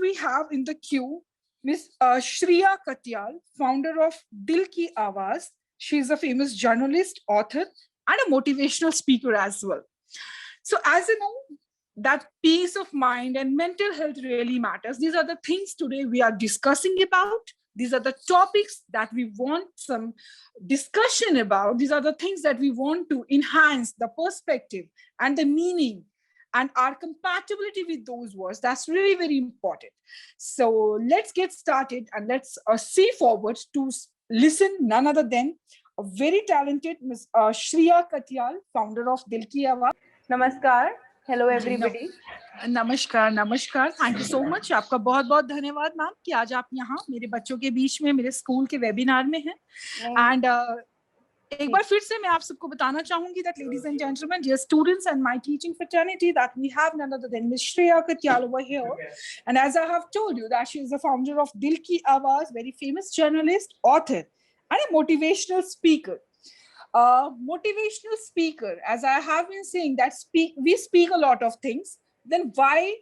we have in the queue Miss Shreya Katyal, founder of Dil Ki Awaaz. She is a famous journalist, author, and a motivational speaker as well. So, as you know, that peace of mind and mental health really matters. These are the things today we are discussing about. These are the topics that we want some discussion about. These are the things that we want to enhance the perspective and the meaning and our compatibility with those words. That's really very important. So let's get started and let's see forward to listen none other than a very talented Ms. Shreya Katyal, founder of Dil Ki Awaaz. नमस्कार, hello everybody. नमस्कार नमस्कार, thank you so much. आपका बहुत बहुत धन्यवाद ma'am कि आज आप यहाँ मेरे बच्चों के बीच में मेरे स्कूल के वेबिनार में हैं। एंड एक बार फिर से मैं आप सबको बताना चाहूंगी that ladies and gentleman, dear students and my teaching fraternity, that we have none other than Miss Shreya Katyal over here. And as I have told you that she is the founder of Dil Ki Awaaz, very famous journalist, author, and a motivational speaker. Motivational speaker, as I have been saying, that we speak a lot of things. Then why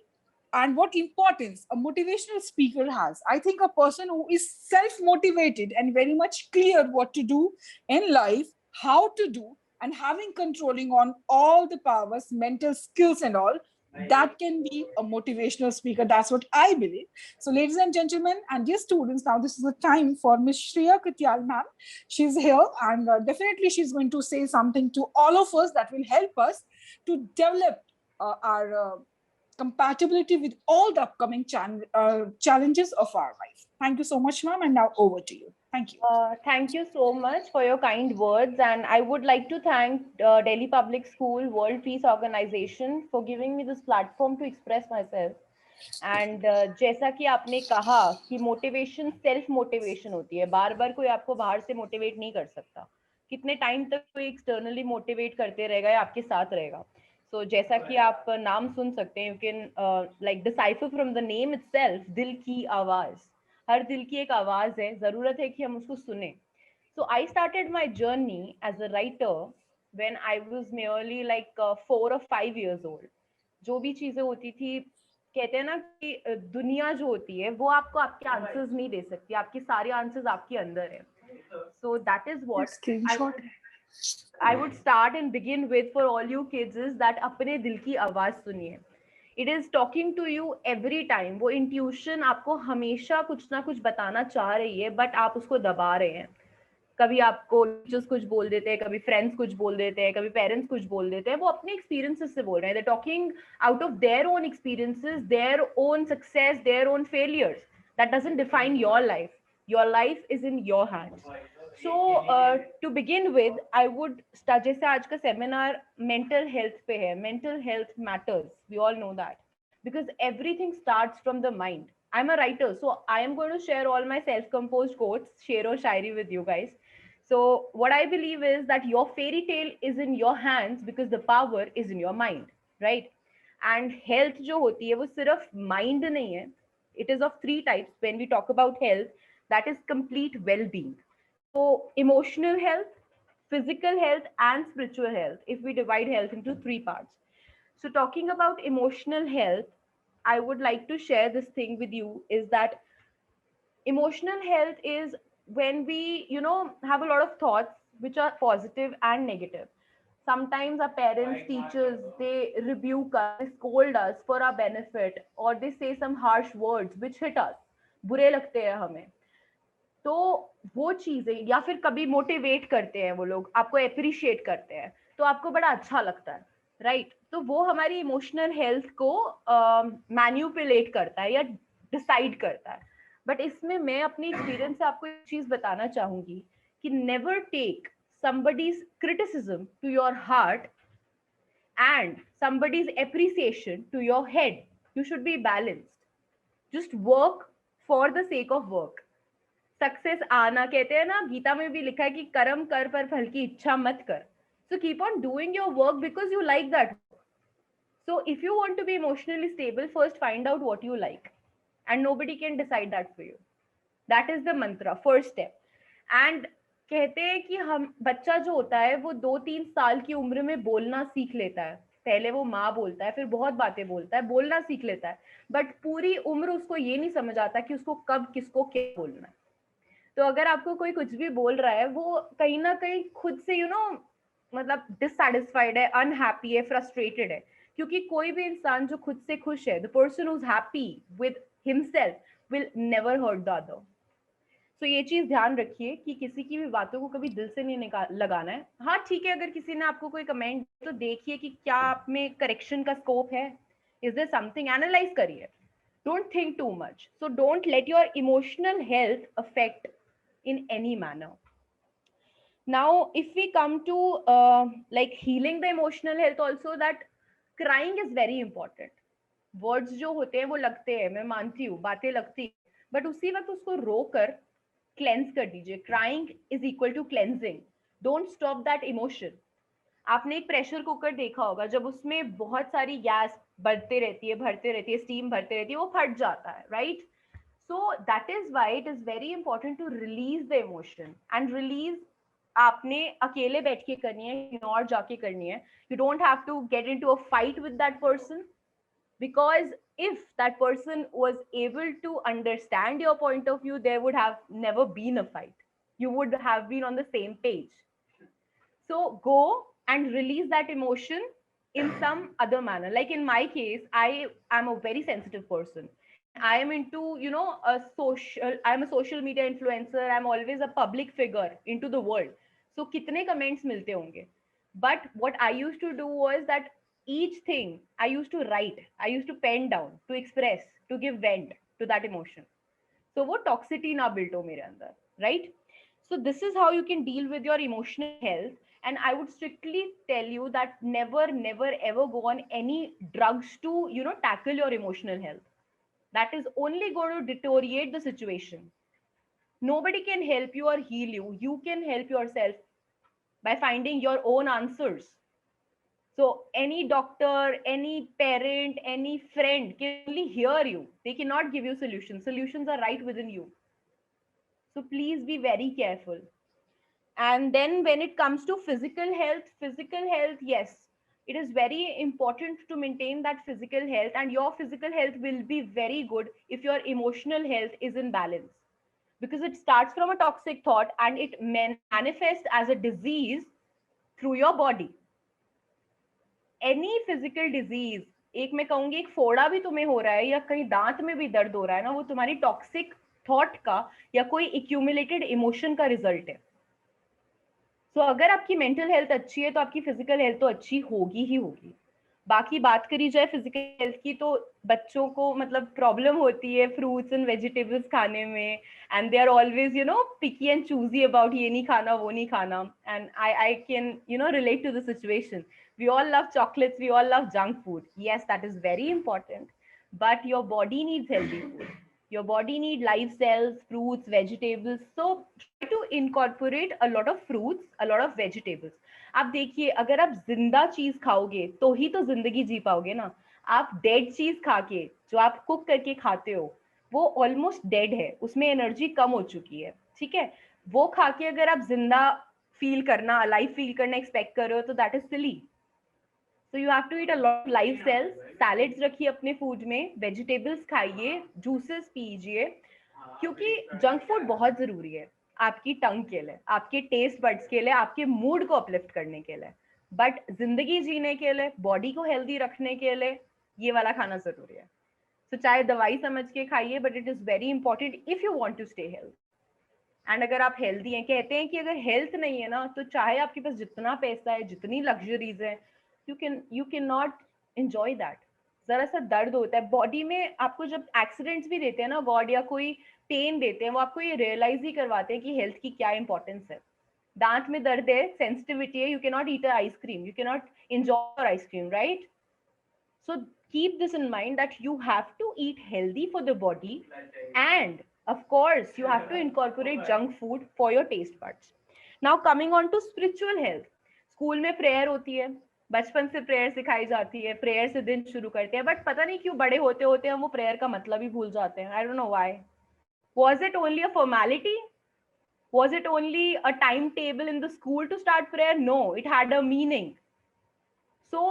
and what importance a motivational speaker has? I think a person who is self-motivated and very much clear what to do in life, how to do, and having controlling on all the powers, mental skills and all, that can be a motivational speaker. That's what I believe. So ladies and gentlemen and dear students, now this is the time for Miss Shreya Katyal ma'am. She's here and definitely she's going to say something to all of us that will help us to develop our compatibility with all the upcoming challenges of our life. Thank you so much, ma'am, and now over to you. Thank you. Thank you so much for your kind words, and I would like to thank Delhi Public School World Peace Organization for giving me this platform to express myself. And जैसा कि आपने कहा कि motivation self motivation होती है, बार बार कोई आपको बाहर से मोटिवेट नहीं कर सकता। कितने टाइम तक कोई एक्सटर्नली मोटिवेट करते रहेगा या आपके साथ रहेगा। So जैसा कि आप नाम सुन सकते हैं, you can like decipher from the name itself, दिल की आवाज। हर दिल की एक आवाज है, जरूरत है कि हम उसको सुने। So I started my journey as a writer when I was merely like 4 or 5 years old. जो भी चीजें होती थी, कहते हैं ना कि दुनिया जो होती है वो आपको आपके आंसर्स नहीं दे सकती, आपके सारे आंसर्स आपके अंदर है। So that is what I would start and begin with for all you kids is that अपने दिल की आवाज सुनिए। It is talking to you every time. वो intuition आपको हमेशा कुछ ना कुछ बताना चाह रही है, but आप उसको दबा रहे हैं। कभी आपको टीचर्स कुछ बोल देते हैं, कभी फ्रेंड्स कुछ बोल देते हैं, कभी पेरेंट्स कुछ बोल देते हैं। वो अपने एक्सपीरियंसेस से बोल रहे हैं। They talking out of their own experiences, their own success, their own failures. That doesn't define your life. Your life is in your hands. So to begin with I would start, जैसे आज का seminar mental health पे है, mental health matters, we all know that, because everything starts from the mind. I'm a writer, so I am going to share all my self-composed quotes, shero shairi with you guys. So what I believe is that your fairy tale is in your hands because the power is in your mind, right? And health जो होती है वो सिर्फ mind नहीं है. It is of 3 types when we talk about health. That is complete well-being. So emotional health, physical health, and spiritual health, if we divide health into 3 parts. So talking about emotional health, I would like to share this thing with you is that emotional health is when we, have a lot of thoughts which are positive and negative. Sometimes our parents, teachers, they rebuke us, they scold us for our benefit, or they say some harsh words which hit us. बुरे लगते हैं हमें। तो वो चीजें, या फिर कभी मोटिवेट करते हैं वो लोग, आपको एप्रिशिएट करते हैं, तो आपको बड़ा अच्छा लगता है, राइट? तो वो हमारी इमोशनल हेल्थ को मैन्युपुलेट करता है या डिसाइड करता है। बट इसमें मैं अपनी एक्सपीरियंस से आपको एक चीज बताना चाहूंगी कि never take somebody's criticism to your heart and somebody's appreciation to your head. You should be balanced. Just work for the sake of work. Success आना, कहते हैं ना, गीता में भी लिखा है कि कर्म कर पर फल की इच्छा मत कर. So keep on doing your work because you like that. So if you want to be emotionally stable, first find out what you like, and nobody can decide that for you. That is the mantra, first step. And कहते हैं कि हम, बच्चा जो होता है वो 2-3 साल की उम्र में बोलना सीख लेता है. पहले वो माँ बोलता है, फिर बहुत बातें बोलता है, बोलना सीख लेता है, बट पूरी उम्र उसको ये नहीं समझ आता कि उसको कब किसको क्या बोलना है। तो अगर आपको कोई कुछ भी बोल रहा है, वो कहीं ना कहीं खुद से मतलब डिससैटिस्फाइड है, अनहैप्पी है, फ्रस्ट्रेटेड है, क्योंकि कोई भी इंसान जो खुद से खुश है, the person who is happy with himself will never hurt the other. तो ये चीज ध्यान रखिए कि किसी की भी बातों को कभी दिल से नहीं लगाना है। हाँ ठीक है, अगर किसी ने आपको कोई कमेंट, तो देखिए कि क्या आप में करेक्शन का स्कोप है, इज देयर समथिंग, एनालाइज करिए। Don't think too much. So don't let your emotional health affect in any manner. Now, if we come to like healing the emotional health also, that crying is very important. Words जो होते हैं वो लगते हैं, मैं मानती हूँ, बातें लगती, but उसी वक्त उसको रोकर cleanse कर दीजिए. Crying is equal to cleansing. Don't stop that emotion. आपने एक प्रेशर कुकर देखा होगा, जब उसमें बहुत सारी गैस भरते रहती है, स्टीम भरते रहती है, वो फट जाता है, right? So that is why it is very important to release the emotion, and release आपने अकेले बैठ के करनी है, और जाके करनी है. You don't have to get into a fight with that person, because if that person was able to understand your point of view, there would have never been a fight. You would have been on the same page. So go and release that emotion in some other manner. Like in my case, I am a very sensitive person. I am into, I'm a social media influencer. I'm always a public figure into the world. So kitne comments milte honge. But what I used to do was that each thing I used to write, I used to pen down, to express, to give vent to that emotion. So wo toxicity na built ho mere andar, right? So this is how you can deal with your emotional health. And I would strictly tell you that never, never, ever go on any drugs to, tackle your emotional health. That is only going to deteriorate the situation. Nobody can help you or heal you. You can help yourself by finding your own answers. So any doctor, any parent, any friend can only hear you. They cannot give you solutions. Solutions are right within you. So please be very careful. And then when it comes to physical health, yes, it is very important to maintain that physical health, and your physical health will be very good if your emotional health is in balance, because it starts from a toxic thought and it manifests as a disease through your body. Any physical disease, एक मैं कहूंगी एक फोड़ा भी तुम्हें हो रहा है या कहीं दांत में भी दर्द हो रहा है ना, वो तुम्हारी टॉक्सिक थॉट का या कोई एक्यूमुलेटेड इमोशन का रिजल्ट है. तो अगर आपकी मेंटल हेल्थ अच्छी है तो आपकी फिजिकल हेल्थ तो अच्छी होगी ही होगी. बाकी बात करी जाए फिजिकल हेल्थ की, तो बच्चों को मतलब प्रॉब्लम होती है फ्रूट्स एंड वेजिटेबल्स खाने में, and they are always picky and choosy about ये नहीं खाना वो नहीं खाना. And I can relate to the situation. We all love chocolates, we all love junk food. Yes, that is very important, but your body needs healthy food. Your body needs live cells, fruits, vegetables. So try to incorporate a lot of fruits, a lot of vegetables. आप देखिए, अगर आप जिंदा चीज खाओगे तो ही तो जिंदगी जी पाओगे ना. आप डेड चीज खा के, जो आप कुक करके खाते हो, वो ऑलमोस्ट डेड है, उसमें एनर्जी कम हो चुकी है, ठीक है. वो खा के अगर आप जिंदा फील करना, अलाइव फील करना एक्सपेक्ट कर रहे हो, तो that is silly. So you have to eat a lot of live cells. Salads रखिए अपने फूड में, वेजिटेबल्स खाइए, जूसेस पीजिए, क्योंकि जंक फूड बहुत जरूरी है आपकी टंग के लिए, आपके टेस्ट बड्स के लिए, आपके मूड को अपलिफ्ट करने के लिए. बट जिंदगी जीने के लिए, बॉडी को हेल्दी रखने के लिए ये वाला खाना जरूरी है. तो चाहे दवाई समझ के खाइए, but it is very important if you want to stay healthy. And अगर आप हेल्दी हैं, कहते हैं कि अगर हेल्थ नहीं है ना, तो चाहे आपके पास जितना पैसा है, जितनी लग्जरीज है, you cannot enjoy that. जरा सा दर्द होता है बॉडी में. आपको जब एक्सीडेंट्स भी देते हैं ना गॉड, या कोई पेन देते हैं, वो आपको ये रियलाइज ही करवाते हैं कि हेल्थ की क्या इंपॉर्टेंस है. दांत में दर्द है, सेंसिटिविटी है, you can not eat ice cream, you can not enjoy ice cream, right? So keep this in mind that you have to eat healthy for the body, and of course you have to incorporate junk food for your taste buds. Now coming on to spiritual health. School में prayer होती है, बचपन से prayer सिखाई जाती है, prayer से दिन शुरू करते हैं, बट पता नहीं क्यों बड़े होते होते हम वो प्रेयर का मतलब ही भूल जाते हैं. I don't know why. Was it only a formality? Was it only a timetable in the school to start prayer? No, it had a meaning. So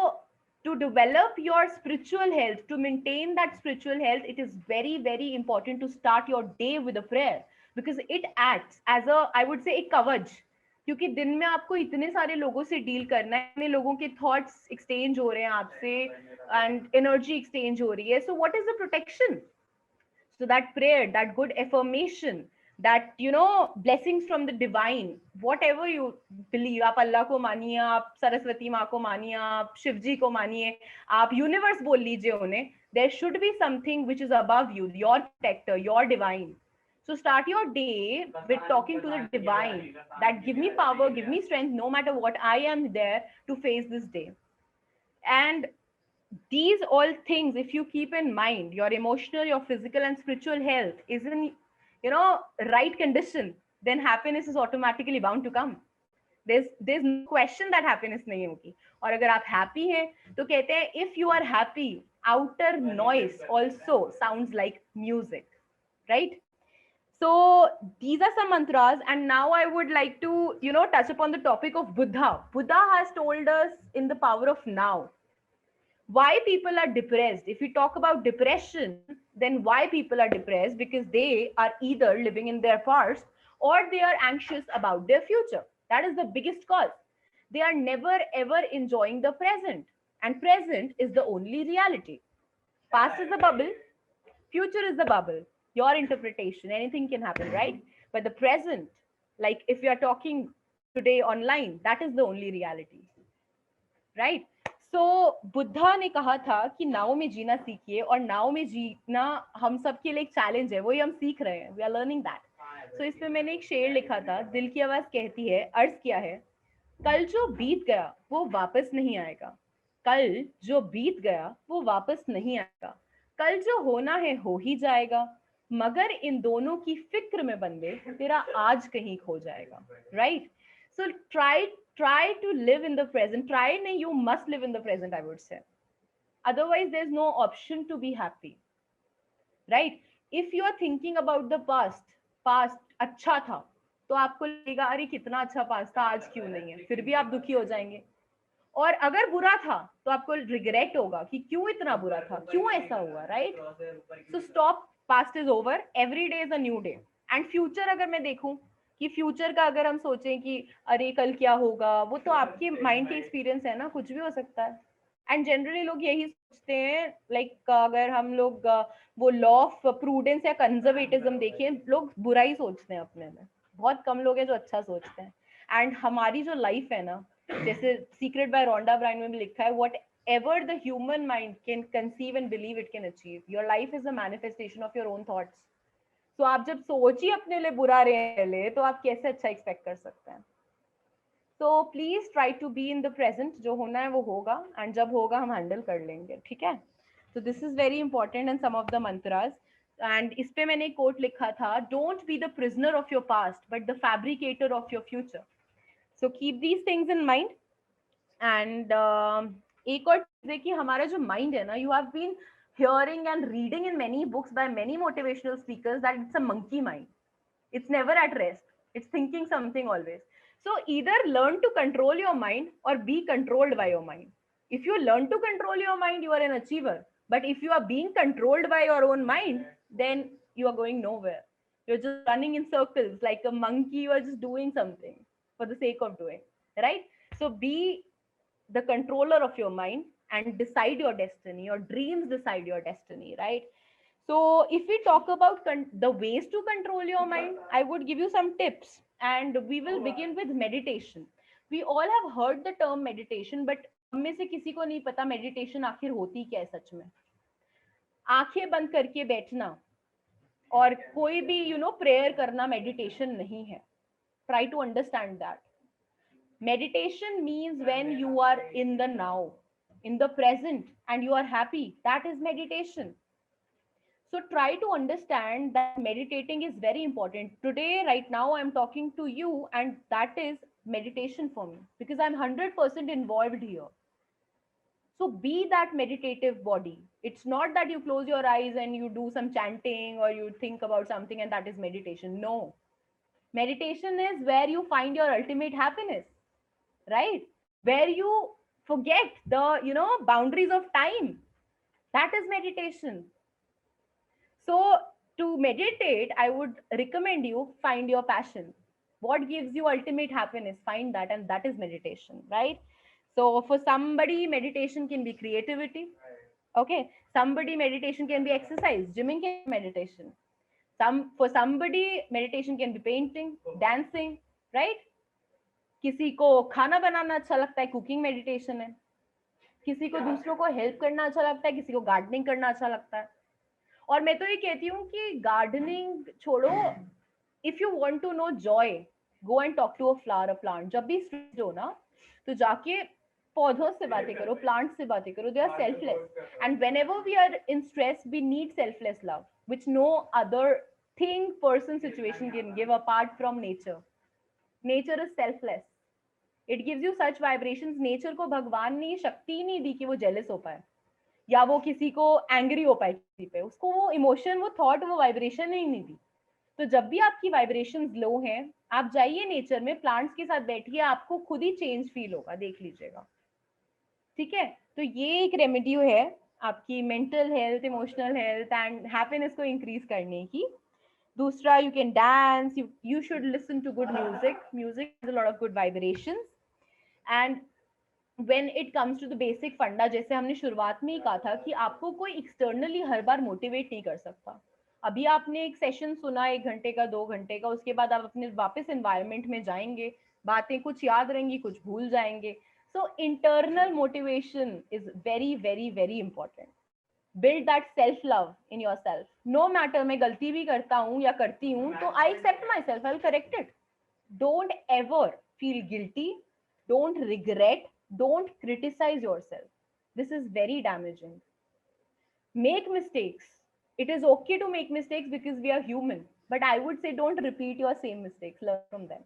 to develop your spiritual health, to maintain that spiritual health, it is very, very important to start your day with a prayer, because it acts as a, I would say, एक कवच. क्योंकि दिन में आपको इतने सारे लोगों से डील करना है, इतने लोगों के थॉट्स एक्सचेंज हो रहे हैं आपसे, एंड एनर्जी एक्सचेंज हो रही है. So what is the protection? So that prayer, that good affirmation, that, you know, blessings from the divine, whatever you believe, आप अल्लाह को मानिए, आप सरस्वती माँ को मानिए, आप शिव जी को मानिए, आप यूनिवर्स बोल लीजिए उन्हें, there should be something which is above you, your protector, your divine. So start your day with talking to the divine, that give me power, give me strength, no matter what, I am there to face this day. And these all things, if you keep in mind, your emotional, your physical and spiritual health is in, you know, right condition, then happiness is automatically bound to come. There's no question that happiness nahi hogi. और अगर आप happy हैं तो कहते हैं, if you are happy, outer noise also sounds like music, right? So these are some mantras, and now I would like to, you know, touch upon the topic of Buddha. Buddha has told us in the power of now why people are depressed. If we talk about depression, then why people are depressed? Because they are either living in their past or they are anxious about their future. That is the biggest cause. They are never ever enjoying the present, and present is the only reality. Past is a bubble, future is the bubble, your interpretation, anything can happen, right? But the present, like if we are talking today online, that is the only reality, right? सो बुद्धा ने कहा था कि नाव में जीना सीखिए, और नाव में जीना हम सबके लिए एक चैलेंज है, वही हम सीख रहे हैं, वी आर लर्निंग दैट. सो इसमें मैंने एक शेर लिखा था, दिल की आवाज कहती है, अर्ज किया है, कल जो बीत गया वो वापस नहीं आएगा, कल जो बीत गया वो वापस नहीं आएगा, कल जो होना है हो ही जाएगा, मगर इन दोनों की फिक्र में बंदे तेरा आज कहीं खो जाएगा, right? So try to live in the present. Try nahi, you must live in the present, I would say. Otherwise there's no option to be happy, right? If you are thinking about the past अच्छा था तो आपको लगेगा अरे कितना अच्छा past था, आज क्यों नहीं है, फिर भी आप दुखी हो जाएंगे. और अगर बुरा था तो आपको रिग्रेट होगा कि क्यों इतना बुरा था, क्यों ऐसा हुआ, right? So stop, past is over, every day is a new day. And future अगर मैं देखूं कि फ्यूचर का अगर हम सोचें कि अरे कल क्या होगा, वो तो आपके माइंड के एक्सपीरियंस है ना, कुछ भी हो सकता है. एंड जनरली लोग यही सोचते हैं, लाइक अगर हम लोग वो लॉ ऑफ प्रूडेंस या कंजर्वेटिज्म देखें, लोग बुरा ही सोचते हैं अपने में, बहुत कम लोग हैं जो अच्छा सोचते हैं. एंड हमारी जो लाइफ है ना, जैसे सीक्रेट बाय रोंडा ब्रायन में भी लिखा है, what ever the human mind can conceive and believe it can achieve. Your life is a manifestation of your own thoughts. तो आप जब सोच ही अपने लिए बुरा रहे तो आप कैसे अच्छा एक्सपेक्ट कर सकते हैं? तो please try to be in the present, जो होना है वो होगा, एंड जब होगा हम हैंडल कर लेंगे, ठीक है? तो this is very important and some of the mantras. And इस पे मैंने एक कोट लिखा था, don't be the prisoner of your past but the fabricator of your future. So keep these things in mind. And एक और चीज है कि हमारा जो माइंड है ना, you have been hearing and reading in many books by many motivational speakers that it's a monkey mind. It's never at rest. It's thinking something always. So either learn to control your mind or be controlled by your mind. If you learn to control your mind, you are an achiever. But if you are being controlled by your own mind, then you are going nowhere. You're just running in circles like a monkey. You are just doing something for the sake of doing, right? So be the controller of your mind and decide your destiny. Your dreams decide your destiny, right? So if we talk about the ways to control your mind, I would give you some tips, and we will begin with meditation. We all have heard the term meditation, but हम में से किसी को नहीं पता meditation आखिर होती क्या है सच में. आंखें बंद करके बैठना और कोई भी prayer करना meditation नहीं है. Try to understand that. Meditation means when you are in the now, in the present, and you are happy. That is meditation. So try to understand that meditating is very important. Today, right now, I'm talking to you, and that is meditation for me because I'm 100% involved here. So be that meditative body. It's not that you close your eyes and you do some chanting or you think about something and that is meditation. No. Meditation is where you find your ultimate happiness, right? Where you forget the boundaries of time. That is meditation. So to meditate, I would recommend you find your passion. What gives you ultimate happiness? Find that, and that is meditation, right? So for somebody, meditation can be creativity. Okay. Somebody, meditation can be exercise. Gymming can be meditation. For somebody, meditation can be painting, dancing, right? किसी को खाना बनाना अच्छा लगता है, cooking meditation है. किसी को दूसरों को हेल्प करना अच्छा लगता है, किसी को गार्डनिंग करना अच्छा लगता है. और मैं तो ये कहती हूँ कि गार्डनिंग छोड़ो, if you want to know joy, go and talk to a flower, a plant. जब भी स्ट्रेस्ड हो ना, तो जाके पौधों से बातें करो, प्लांट्स से बातें करो. They are selfless, and whenever we are in stress we need selfless love, which no other thing, person, situation can give apart from nature. Nature is selfless. It gives you such vibrations. Nature को भगवान ने शक्ति नहीं दी कि वो jealous हो पाए, या वो किसी को एंग्री हो पाए किसी पे. उसको वो इमोशन, वो थॉट, वो वाइब्रेशन ही नहीं दी. तो जब भी आपकी वाइब्रेशंस लो हैं, आप जाइए नेचर में, प्लांट्स के साथ बैठिए, आपको खुद ही चेंज फील होगा, देख लीजिएगा. ठीक है. तो ये एक रेमेडी है आपकी mental health, emotional health and happiness को इंक्रीज करने की. दूसरा, you can dance, you should listen to good music. Music has a lot of good vibrations. And when it comes to the basic फंडा, जैसे हमने शुरुआत में ही कहा था कि आपको कोई एक्सटर्नली हर बार मोटिवेट नहीं कर सकता. अभी आपने एक सेशन सुना 1 घंटे का, 2 घंटे का, उसके बाद आप अपने वापस एनवायरनमेंट में जाएंगे, बातें कुछ याद रहेंगी, कुछ भूल जाएंगे. So internal motivation is very very very important. Build that self love in yourself. No matter मैं गलती भी करता हूँ या करती हूँ, तो I accept myself, I will correct it. Don't ever feel guilty, don't regret, don't criticize yourself. This is very damaging. Make mistakes. It is okay to make mistakes because we are human, but I would say don't repeat your same mistakes. Learn from them.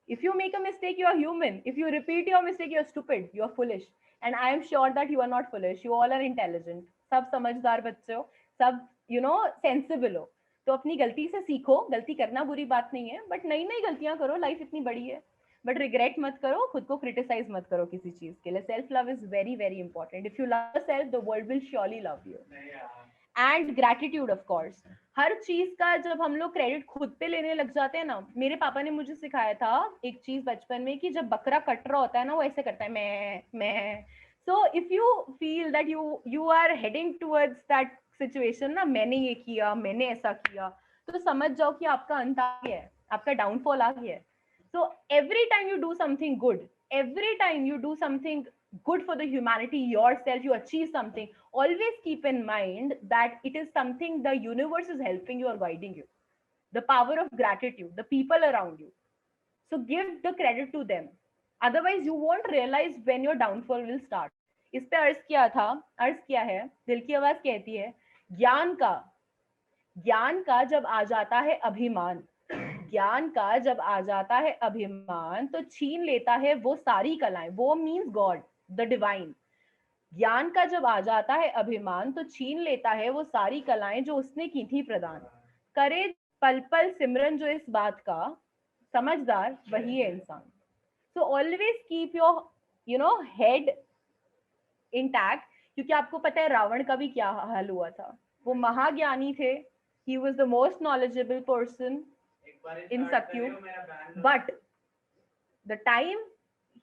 If you make a mistake, you are human. If you repeat your mistake, you are stupid, you are foolish. And I am sure that you are not foolish. You all are intelligent. सब समझदार बच्चे हो, सब sensible हो. तो अपनी गलती से सीखो. गलती करना बुरी बात नहीं है, बट नई नई गलतियां करो. लाइफ इतनी बड़ी है. बट रिग्रेट मत करो, खुद को क्रिटिसाइज मत करो किसी चीज के लिए. Self love is very very important. If you love yourself, the world will surely love you. And gratitude, of course. हर चीज का जब हम लोग क्रेडिट खुद पे लेने लग जाते हैं ना, मेरे पापा ने मुझे सिखाया था एक चीज बचपन में कि जब बकरा कट रहा होता है ना, वो ऐसे करता है, मैं. So if you feel that you are heading towards that situation ना, मैंने ये किया, मैंने ऐसा किया, तो समझ जाओ कि आपका अंत आ गया है, आपका डाउनफॉल आ गया है. So every time you do something good, every time you do something good for the humanity, yourself, you achieve something, always keep in mind that it is something the universe is helping you or guiding you. The power of gratitude, the people around you. So give the credit to them. Otherwise, you won't realize when your downfall will start. इस पे अर्ज किया था, अर्ज किया है, दिल की आवाज कहती है, ज्ञान का जब आ जाता है अभिमान, ज्ञान का जब आ जाता है अभिमान, तो छीन लेता है वो सारी कलाएं. वो मीन्स गॉड, द डिवाइन. ज्ञान का जब आ जाता है अभिमान, तो छीन लेता है वो सारी कलाएं जो उसने की थी प्रदान. करे पल पल सिमरन जो इस बात का, समझदार वही है इंसान. So always keep your head intact. क्योंकि आपको पता है रावण का भी क्या हाल हुआ था. वो महाज्ञानी थे. He was the most knowledgeable person in Satyu, but the time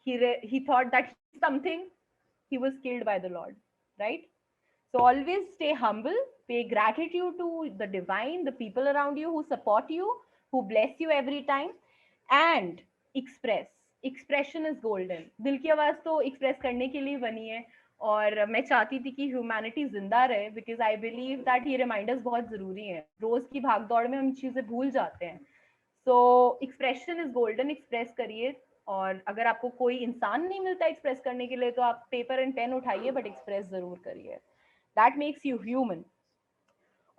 he thought that something, he was killed by the Lord, right? So always stay humble, pay gratitude to the divine, the people around you who support you, who bless you every time, and express. Expression is golden. दिल की आवाज तो express करने के लिए बनी है, और मैं चाहती थी कि ह्यूमैनिटी जिंदा रहे, बिकॉज आई बिलीव दैट ये रिमाइंडर्स बहुत जरूरी हैं. रोज की भागदौड़ में हम चीजें भूल जाते हैं. सो एक्सप्रेशन इज गोल्डन. एक्सप्रेस करिए. और अगर आपको कोई इंसान नहीं मिलता एक्सप्रेस करने के लिए, तो आप पेपर एंड पेन उठाइए, बट एक्सप्रेस जरूर करिए. That makes you human.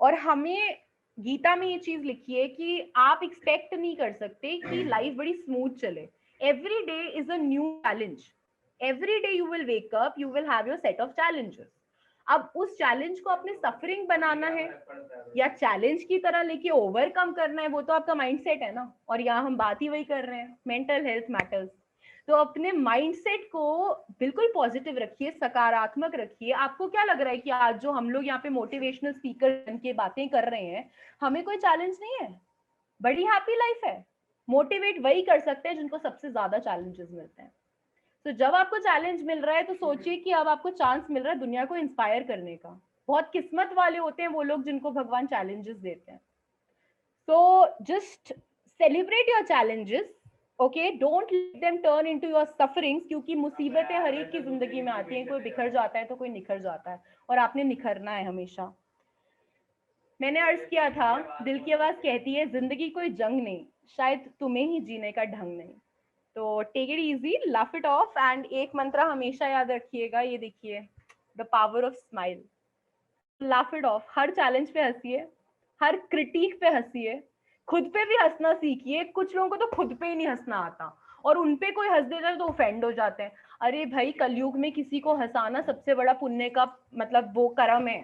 और हमें गीता में ये चीज लिखी है कि आप एक्सपेक्ट नहीं कर सकते कि लाइफ बड़ी स्मूथ चले. Every day is a new challenge. Every day you will wake up, you will have your set of challenges. अब उस चैलेंज को अपने सफरिंग बनाना है या चैलेंज की तरह लेके ओवरकम करना है, वो तो आपका माइंडसेट है ना. और यहाँ हम बात ही वही कर रहे हैं, मेंटल हेल्थ मैटर्स. तो अपने माइंडसेट को बिल्कुल पॉजिटिव रखिए, सकारात्मक रखिए। आपको क्या लग रहा है कि आज जो हम लोग यहाँ पे मोटिवेशनल स्पीकर बन के बातें कर रहे हैं, हमें कोई चैलेंज नहीं है? बड़ी हैप्पी लाइफ है। मोटिवेट वही कर सकते हैं जिनको सबसे ज्यादा चैलेंजेस मिलते हैं। तो जब आपको चैलेंज मिल रहा है तो सोचिए कि अब आपको चांस मिल रहा है दुनिया को इंस्पायर करने का। बहुत किस्मत वाले होते हैं वो लोग जिनको भगवान चैलेंजेस देते हैं। So just celebrate your challenges, okay? Don't let them turn into your sufferings, क्योंकि मुसीबतें हर एक की जिंदगी में आती हैं। कोई बिखर जाता है तो कोई निखर जाता है, और आपने निखरना है हमेशा। मैंने अर्ज किया था, दिल की आवाज कहती है जिंदगी कोई जंग नहीं, शायद तुम्हें ही जीने का ढंग नहीं। तो take it easy, laugh it off, and एक मंत्र हमेशा याद रखिएगा, ये देखिए, the power of smile. Laugh it off. हर चैलेंज पे हंसिए, हर क्रिटिक पे हंसिए, खुद पे भी हंसना सीखिए। कुछ लोगों को तो खुद पे ही नहीं हंसना आता, और उनपे कोई हंस देता है तो ऑफेंड हो जाते हैं। अरे भाई, कलयुग में किसी को हंसाना सबसे बड़ा पुण्य का मतलब वो कर्म है।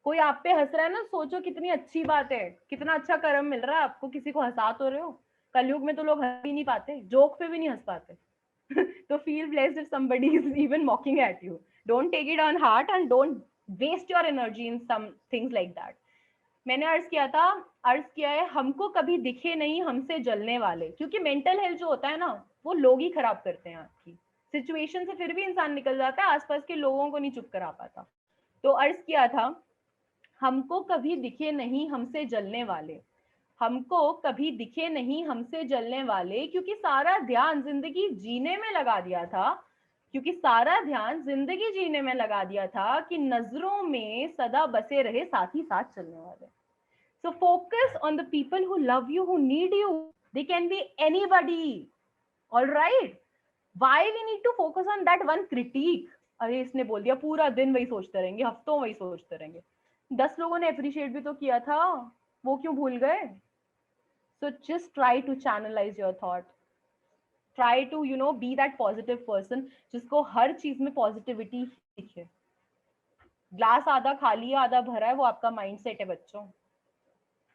कोई आप पे हंस रहा है ना, सोचो कितनी अच्छी बात है, कितना अच्छा कर्म मिल रहा है आपको, किसी को हंसा तो रहे हो। कलयुग में तो लोग हंस ही नहीं पाते, जोक पे भी नहीं हंस पाते। तो feel blessed if somebody is even mocking at you. Don't take it on heart and don't waste your energy in some things like that. मैंने अर्ज किया था, अर्ज किया है, हमको कभी दिखे नहीं हमसे जलने वाले, क्योंकि मेंटल हेल्थ जो होता है ना, वो लोग ही खराब करते हैं आपकी। सिचुएशन से फिर भी इंसान निकल जाता है, आसपास के लोगों को नहीं चुप करा पाता। तो अर्ज किया था, हमको कभी दिखे नहीं हमसे जलने वाले, हमको कभी दिखे नहीं हमसे जलने वाले, क्योंकि सारा ध्यान जिंदगी जीने में लगा दिया था, क्योंकि सारा ध्यान जिंदगी जीने में लगा दिया था कि नजरों में सदा बसे रहे साथ ही साथ चलने वाले। So focus on the people who love you, who need you. They can be anybody. All right. Why we need to focus on that one critique? अरे इसने बोल दिया, पूरा दिन वही सोचते रहेंगे, हफ्तों वही सोचते रहेंगे। 10 लोगों ने अप्रिशिएट भी तो किया था, वो क्यों भूल गए? So just try to channelize your thought. Try to, be that positive person जिसको हर चीज में पॉजिटिविटी दिखे। ग्लास आधा खाली है आधा भरा है, वो आपका माइंडसेट है बच्चों।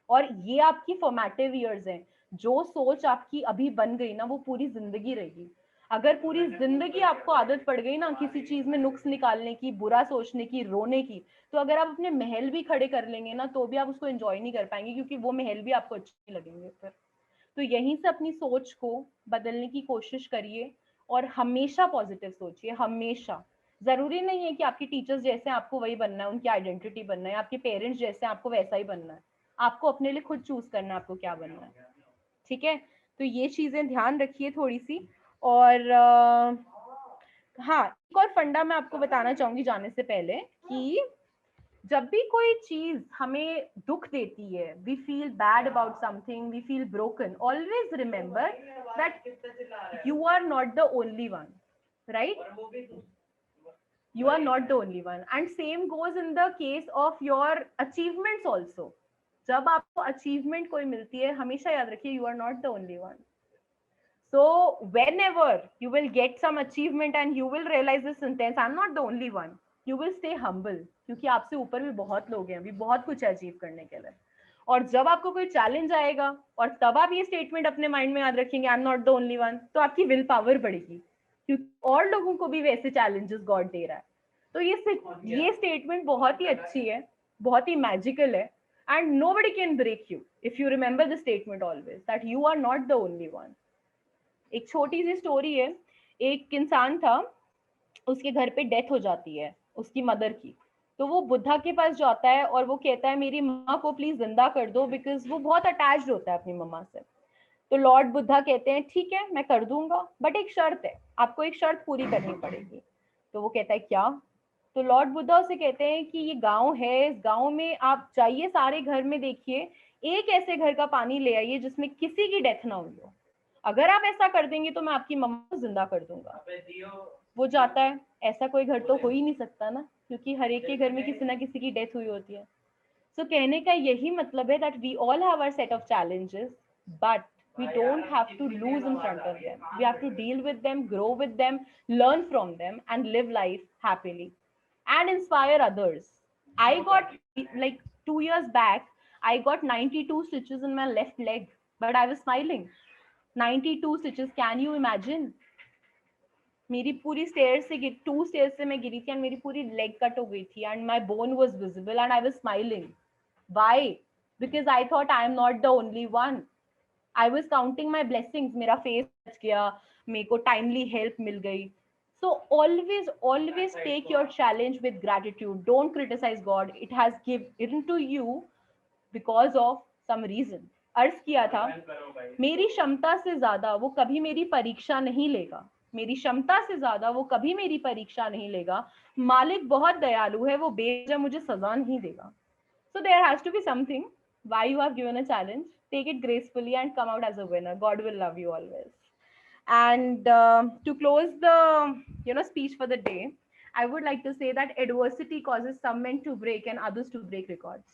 और ये आपकी फॉर्मेटिव ईयर्स हैं। जो सोच आपकी अभी बन गई ना, वो पूरी जिंदगी रहेगी। अगर पूरी जिंदगी आपको आदत पड़ गई ना किसी चीज में नुक्स निकालने की, बुरा सोचने की, रोने की, तो अगर आप अपने महल भी खड़े कर लेंगे ना, तो भी आप उसको एंजॉय नहीं कर पाएंगे, क्योंकि वो महल भी आपको अच्छे लगेंगे फिर। तो यहीं से अपनी सोच को बदलने की कोशिश करिए, और हमेशा पॉजिटिव सोचिए, हमेशा। जरूरी नहीं है कि आपके टीचर्स जैसे आपको वही बनना है, उनकी आइडेंटिटी बनना है, आपके पेरेंट्स जैसे आपको वैसा ही बनना है। आपको अपने लिए खुद चूज करना है आपको क्या बनना है, ठीक है? तो ये चीजें ध्यान रखिए थोड़ी सी। और हाँ, एक और फंडा मैं आपको बताना चाहूंगी जाने से पहले, कि जब भी कोई चीज हमें दुख देती है, we feel bad about something, we feel broken, always remember that you are not the only one, right? You are not the only one, and same goes in the case of your achievements also. जब आपको achievement कोई मिलती है, हमेशा याद रखिए, you are not the only one. So whenever you will get some achievement and you will realize this sentence, I'm not the only one, you will stay humble, क्योंकि आपसे ऊपर भी बहुत लोग हैं, अभी बहुत कुछ अचीव करने के लिए। और जब आपको कोई चैलेंज आएगा और तब आप ये स्टेटमेंट अपने माइंड में याद रखेंगे, I am not the only one, तो आपकी विल पावर बढ़ेगी, क्योंकि और लोगों को भी वैसे चैलेंजेस गॉड दे रहा है। तो ये स्टेटमेंट बहुत ही अच्छी है, बहुत ही मैजिकल है, and nobody can break you if you remember the statement always that you are not the only one. एक छोटी सी स्टोरी है। एक इंसान था, उसके घर पे डेथ हो जाती है उसकी मदर की। तो वो बुद्धा के पास जाता है और वो कहता है, मेरी माँ को प्लीज जिंदा कर दो, बिकॉज वो बहुत अटैच्ड होता है अपनी मम्मा से। तो लॉर्ड बुद्धा कहते हैं, ठीक है मैं कर दूंगा, बट एक शर्त है, आपको एक शर्त पूरी करनी पड़ेगी। तो वो कहता है, क्या? तो लॉर्ड बुद्धा उसे कहते हैं कि ये गांव है, इस गांव में आप जाइए, सारे घर में देखिए, एक ऐसे घर का पानी ले आइए जिसमें किसी की डेथ ना हुई हो। अगर आप ऐसा कर देंगे तो मैं आपकी मम्मा को जिंदा कर दूंगा। वो जाता है, ऐसा कोई घर तो हो ही नहीं सकता ना, क्योंकि हर एक के घर में किसी ना किसी की डेथ हुई होती है। सो कहने का यही मतलब है that we all have our set of challenges, but we don't have to lose in front of them. We have to deal with them, grow with them, learn from them, and live life happily and inspire others. I got, like 2 years back, I got 92 stitches in my left leg, but I was smiling. 92 stitches, can you imagine? मेरी पूरी stair से 2 stair से मैं गिरी थी and मेरी पूरी leg cut हो गई थी and my bone was visible and I was smiling. Why? Because I thought I am not the only one. I was counting my blessings. मेरा फेस बच गया, मेरे को टाइमली हेल्प मिल गई. So always take your challenge with gratitude. Don't criticize God. It has given to you because of some reason. अर्ज किया था, मेरी क्षमता से ज्यादा वो कभी मेरी परीक्षा नहीं लेगा. मेरी क्षमता से ज्यादा वो कभी मेरी परीक्षा नहीं लेगा. मालिक बहुत दयालु है, वो बेवजह मुझे सजा नहीं देगा. So there has to be something why you have given a challenge. Take it gracefully and come out as a winner. God will love you always. And to close the speech for the day, I would like to say that adversity causes some men to break and others to break records.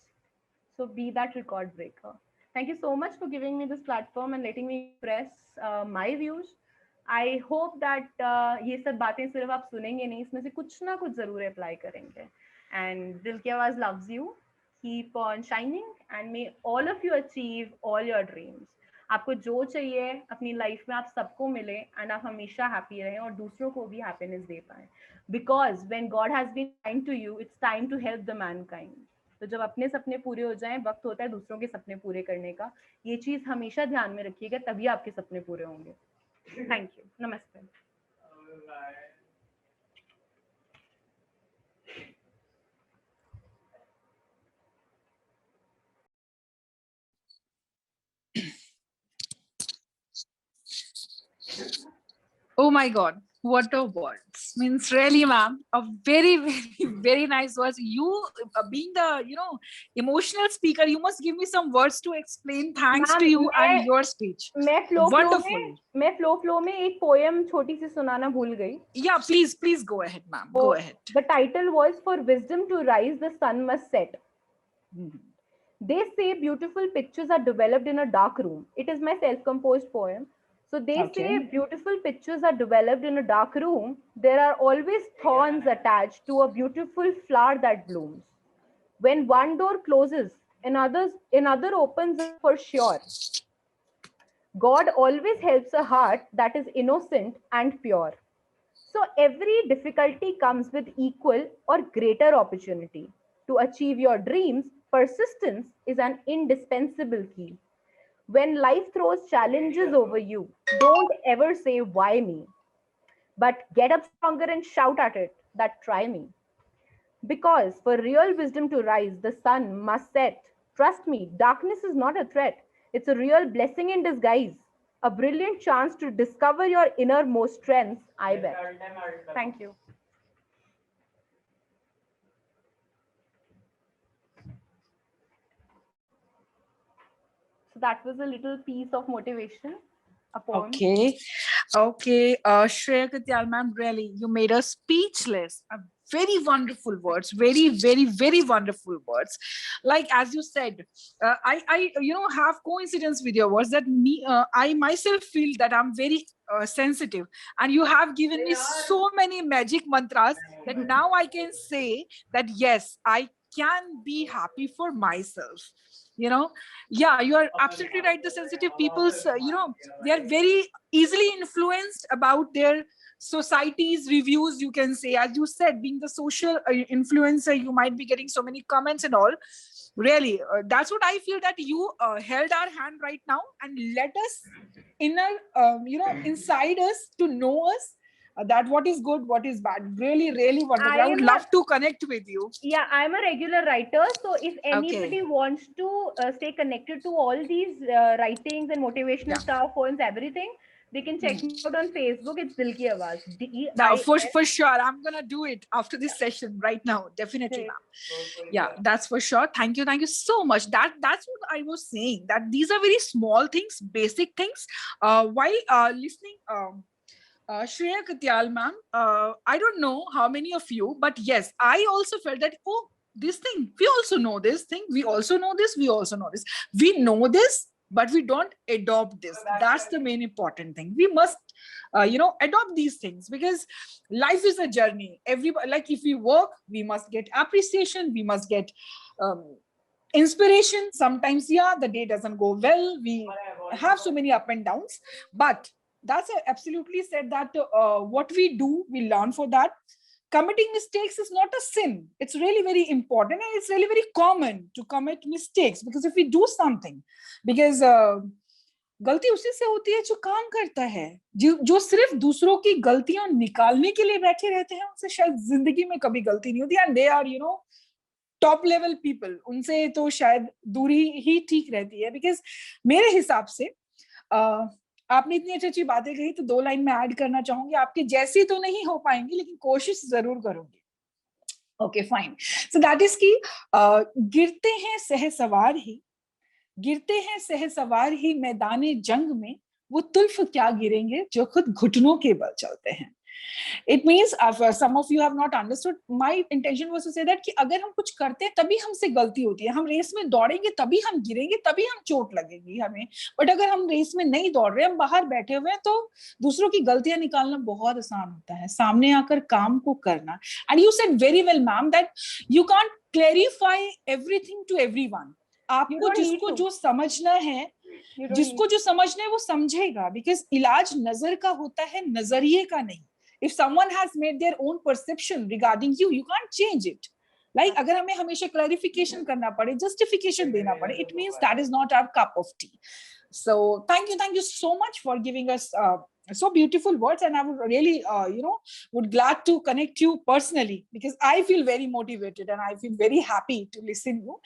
So be that record breaker. Thank you so much for giving me this platform and letting me express my views. I hope that ये सब बातें सिर्फ आप सुनेंगे नहीं, इसमें से कुछ ना कुछ जरूर अप्लाई करेंगे. And दिल की आवाज loves you. Keep on shining and may all of you achieve all your dreams. आपको जो चाहिए अपनी लाइफ में आप सबको मिले एंड आप हमेशा हैप्पी रहें और दूसरों को भी हैप्पीनेस दे पाएं. Because when God has been kind to you, it's time to help the mankind. तो जब अपने सपने पूरे हो जाएं, वक्त होता है दूसरों के सपने पूरे करने का. ये चीज हमेशा ध्यान में रखिएगा, तभी आपके सपने पूरे होंगे. Thank you. नमस्ते. Oh my God, what a words. Means really, ma'am, a very, very, very nice words. You being the, emotional speaker, you must give me some words to explain thanks to you and your speech. मैं Wonderful. Flow में एक poem छोटी सी सुनाना भूल गई. Yeah, please go ahead, ma'am. Go ahead. The title was For Wisdom to Rise, the Sun Must Set. They say beautiful pictures are developed in a dark room. It is my self-composed poem. So they say beautiful pictures are developed in a dark room. There are always thorns attached to a beautiful flower that blooms. When one door closes, another opens for sure. God always helps a heart that is innocent and pure. So every difficulty comes with equal or greater opportunity. To achieve your dreams, persistence is an indispensable key. When life throws challenges over you, don't ever say, why me? But get up stronger and shout at it that try me. Because for real wisdom to rise, the sun must set. Trust me, darkness is not a threat. It's a real blessing in disguise. A brilliant chance to discover your innermost strengths, I bet. Thank you. So that was a little piece of motivation, a poem. Okay. Shreya Katyal, ma'am, really, you made us speechless. Very wonderful words. Very, very, very wonderful words. Like as you said, I have coincidence with your words that I myself feel that I'm very sensitive, and you have given me so many magic mantras that now I can say that yes, I can be happy for myself. Yeah, you are absolutely right. The sensitive people's, they are very easily influenced about their society's reviews, you can say. As you said, being the social influencer, you might be getting so many comments and all. Really, that's what I feel, that you held our hand right now and let us inside us to know us, that what is good, what is bad. Really, really wonderful. I would love to connect with you. Yeah, I'm a regular writer. So if anybody wants to stay connected to all these writings and motivational stuff, poems, everything, they can check me out on Facebook. It's Dil Ki Awaaz. Now, for sure. I'm going to do it after this session right now. Definitely, ma'am. Yeah, that's for sure. Thank you so much. That's what I was saying, that these are very small things, basic things. While listening, Shreya Katyal, ma'am, I don't know how many of you, but yes, I also felt that, this thing, we also know this thing, we also know this, we also know this. We know this, but we don't adopt this. That's the main important thing. We must, adopt these things, because life is a journey. Everybody, like if we work, we must get appreciation, we must get inspiration. Sometimes, the day doesn't go well. We have so many up and downs, but that's absolutely said that what we do, we learn for that. Committing mistakes is not a sin. It's really very important, and it's really very common to commit mistakes, because if we do something, because गलती उसी से होती है जो काम करता है, जो सिर्फ दूसरों की गलतियां निकालने के लिए बैठे रहते हैं, उनसे शायद जिंदगी में कभी गलती नहीं होती, and they are top level people, उनसे तो शायद दूरी ही ठीक रहती है। बिकॉज मेरे हिसाब से आपने इतनी अच्छी अच्छी बातें कही, तो 2 लाइन में ऐड करना चाहूंगी। आपके जैसी तो नहीं हो पाएंगी, लेकिन कोशिश जरूर करूंगी। Okay fine. So that is की गिरते हैं सहसवार ही, गिरते हैं सहसवार ही मैदाने जंग में, वो तुल्फ क्या गिरेंगे जो खुद घुटनों के बल चलते हैं। It means some of you have not understood. My intention was to say that कि अगर हम कुछ करते हैं तभी हमसे गलती होती है, हम रेस में दौड़ेंगे तभी हम गिरेंगे, तभी हम चोट लगेगी हमें। बट अगर हम रेस में नहीं दौड़ रहे, हम बाहर बैठे हुए हैं, तो दूसरों की गलतियां निकालना बहुत आसान होता है, सामने आकर काम को करना। And you said very well ma'am that you can't clarify everything to everyone. आपको जिसको जो समझना है, जिसको जो समझना है वो समझेगा, बिकॉज इलाज नजर का होता है, नजरिए का नहीं। If someone has made their own perception regarding you, you can't change it. Like अगर हमें हमेशा clarification करना पड़े, justification देना पड़े, it means that is not our cup of tea. So thank you so much for giving us so beautiful words, and I would really would glad to connect you personally, because I feel very motivated and I feel very happy to listen you.